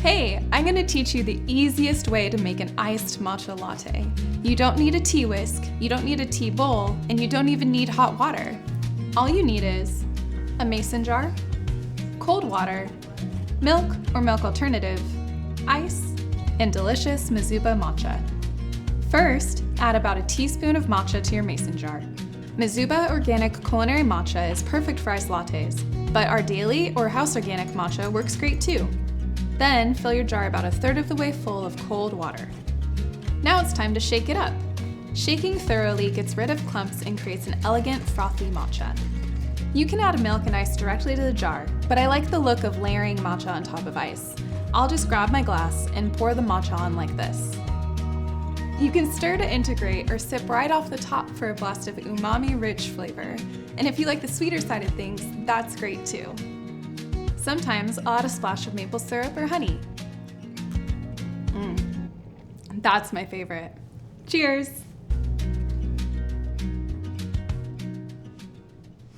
Hey, I'm going to teach you the easiest way to make an iced matcha latte. You don't need a tea whisk, you don't need a tea bowl, and you don't even need hot water. All you need is a mason jar, cold water, milk or milk alternative, ice, and delicious Mizuba matcha. First, add about a teaspoon of matcha to your mason jar. Mizuba Organic Culinary Matcha is perfect for iced lattes, but our daily or house organic matcha works great too. Then fill your jar about a third of the way full of cold water. Now it's time to shake it up. Shaking thoroughly gets rid of clumps and creates an elegant, frothy matcha. You can add milk and ice directly to the jar, but I like the look of layering matcha on top of ice. I'll just grab my glass and pour the matcha on like this. You can stir to integrate or sip right off the top for a blast of umami-rich flavor. And if you like the sweeter side of things, that's great too. Sometimes I'll add a splash of maple syrup or honey. That's my favorite. Cheers!